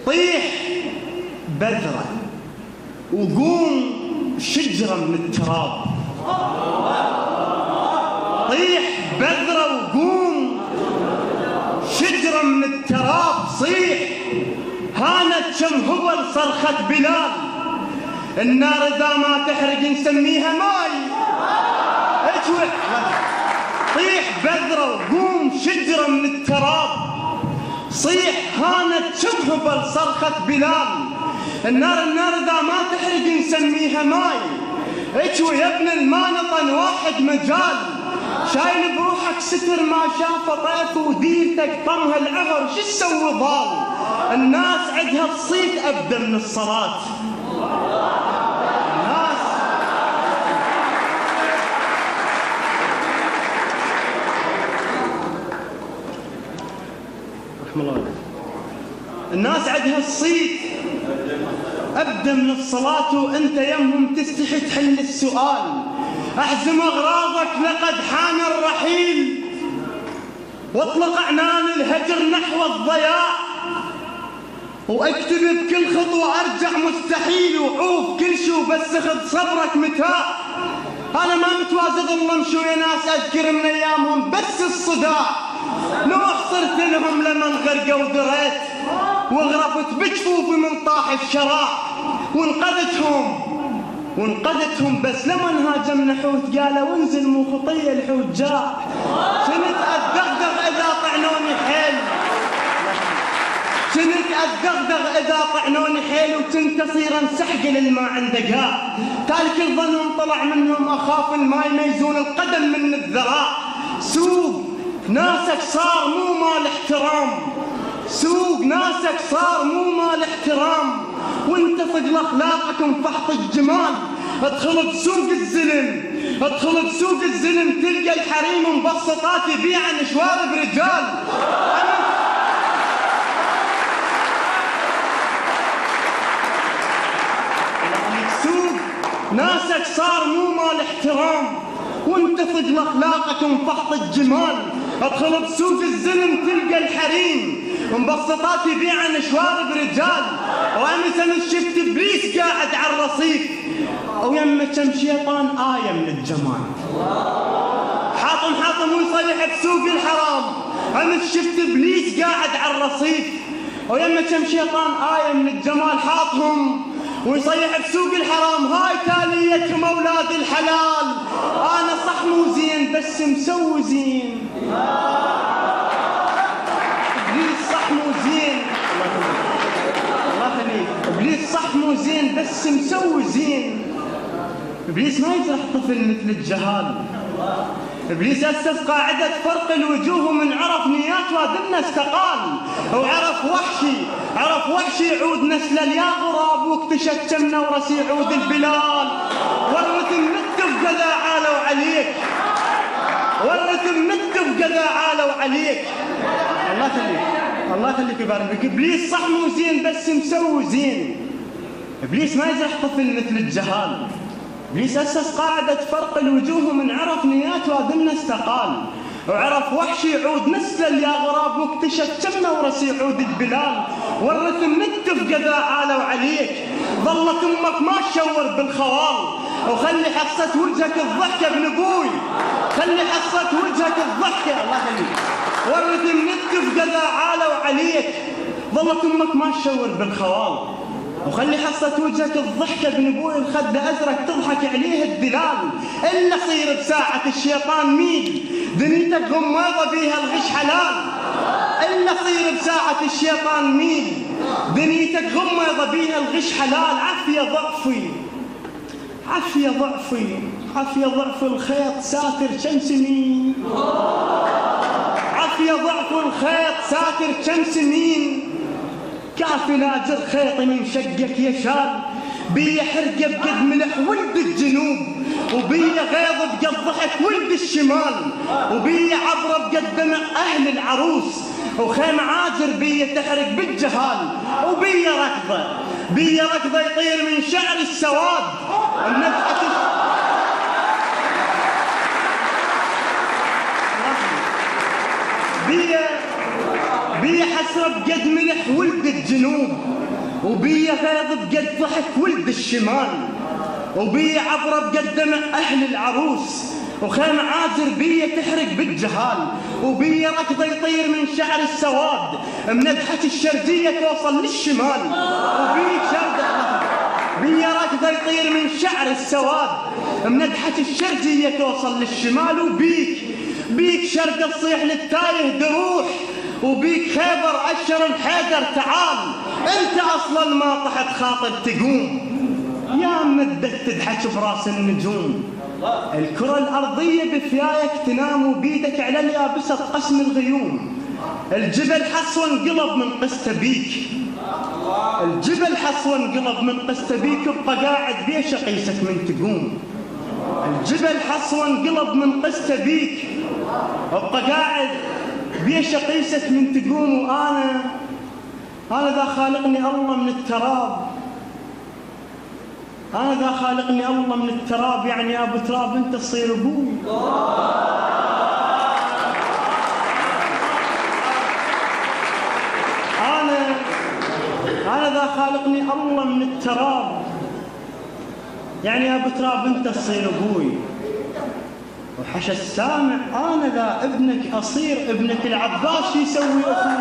طيح بذرة وقوم شجرة من التراب. طيح بذرة وقوم شجرة من التراب. صيح هانت كم هبل صرخة بلال، النار إذا ما تحرق نسميها ماي. طيح بذرة وقوم شجرة من التراب. صيح هانت كم هبل صرخة بلال، النار إذا ما تحرق نسميها ماي. اجوي يا ابن المانطن واحد مجال، شايل بروحك ستر ما شافه طيف وديرتك طمها العهر شو تسوي ضال. الناس عندها تصيد أبدا من الصلاة. الناس عندها تصيد أبدا من الصلاة، وأنت يمهم تستحي تحل السؤال. أحزم أغراضك لقد حان الرحيل، واطلق عنان الهجر نحو الضياع، واكتب بكل خطوة أرجع مستحيل، وعوف كل شو بس خذ صبرك متاع. أنا ما متوازي ظلم شو يا ناس أذكر من أيامهم بس الصداع. نوح صرت لهم لمن غرقوا ودريت، وغرفت بجفوفي من طاح الشراع. وانقذتهم بس لمن هاجمنا حوت قالوا وانزل مو خطية الحوت جاع. كنت أتدغدغ إذا طعنوني حيل، كنت أتدغدغ إذا طعنوني حيل، وكنت أصير انسحق للما عنده قاع. تالك الظنهم طلع منهم أخاف الماي ما يزون القدم من الذراع. سوق ناسك صار مو مال احترام، سوق ناسك صار مو مال احترام، وانت ثقل اخلاقك وفحط الجمال. ادخل بسوق الزلم تلقى الحريم مبسطات يبيعن شوارب رجال. سوق ناسك صار مو مال احترام، وانت ثقل اخلاقك وفحط الجمال. ادخل بسوق الزلم تلقى الحريم مبسطات يبيعن شوارب رجال. وامس شفت ابليس قاعد على الرصيف، ويمه كم شيطان آية من الجمال. حاطم ويصيح بسوق الحرام. امس شفت ابليس قاعد على الرصيف، ويمه كم شيطان آية من الجمال. حاطهم ويصيح بسوق الحرام. هاي تاليتهم اولاد الحلال، انا صح مو زين بس مسوي زين. ابليس صح مو زين، الله يخليك. ابليس صح مو زين بس مسوي زين. ابليس ما يجرح طفل مثل الجهال. ابليس اسس قاعده فرق الوجوه، ومن عرف نيات وادمنا استقال. وعرف وحشي يعود نسل اليا غراب، واكتشف كم نورس يعود البلال. والرتم نتف قذا عالوا عليك، والرتم نتف قذا عالوا عليك. الله يخليك ويبارك فيك. ابليس صح مو زين بس مسوي زين. ابليس ما يجرح طفل مثل الجهال. ابليس اسس قاعده فرق الوجوه، ومن عرف نيات وادمنا استقال. وعرف وحشي يعود نسل يا غراب، واكتشف كم نورس يعود البلال. والرتم نتف قذا عالوا عليك، ظلت امك ما تشور بالخوال. وخلي حصة وجهك الضحكه ابن ابوي، خلي حصة وجهك الضحكه. الله يخليك. والرتم نتف قذا عالوا عليك، ظلت امك ما تشور بالخوال. وخلي حصة وجهك الضحكة ابن ابوي، الخد ازرق تضحك عليه الدلال. الا صير بساعة الشيطان ميل، دنيتك غميضة بيها الغش حلال. الا صير بساعة الشيطان ميل، دنيتك غميضة بيها الغش حلال. عافية ضعفي الخيط ساتر كم سنين، عافية ضعف الخيط ساتر كم سنين. كافي لاجر خيطي من شقك يشال، بيا حرقة بقد ملح ولد الجنوب، وبيا غيظ بقد ضحك ولد الشمال، وبيا عبرة بقد دمع أهل العروس، وخيم عاجر بيا تحرق بالجهال، وبيا ركضة يطير من شعر السواد. بيا حسرة بقد ملح ولد الجنوب، وبي غيظ بقد ضحك ولد الشمال، وبي عبره بقد دمع أهل العروس، وخيم عازر بي تحرق بالجهال، وبي ركض يطير من شعر السواد منبحة الشرقية توصل للشمال، وبي بي ركض يطير من شعر السواد منبحة الشرقية توصل للشمال، وبيك شرق تصيح للتايه دروح، وبيك خيبر أشر الحيدر تعال، انت اصلا ما طحت خاطر تقوم، يا مدك تدحش براس النجوم، الكرة الأرضية بثيايك تنام، وبيدك على اليابسة قسم الغيوم، الجبل حصوى انقلب من قسته بيك، الجبل حصوى انقلب من قسته بيك، وابقى قاعد بيش قيسك من تقوم، الجبل حصوى انقلب من قسته بيك، وابقى قاعد بيش قيسك من تقوم، وأنا ذا خالقني الله من التراب، أنا ذا خالقني الله من التراب، يعني يا أبو تراب أنت تصير أبوي. أنا ذا خالقني الله من التراب، يعني يا أبو تراب أنت تصير أبوي، وحش السامع أنا ذا ابنك أصير ابنك العباس يسوي أخوي.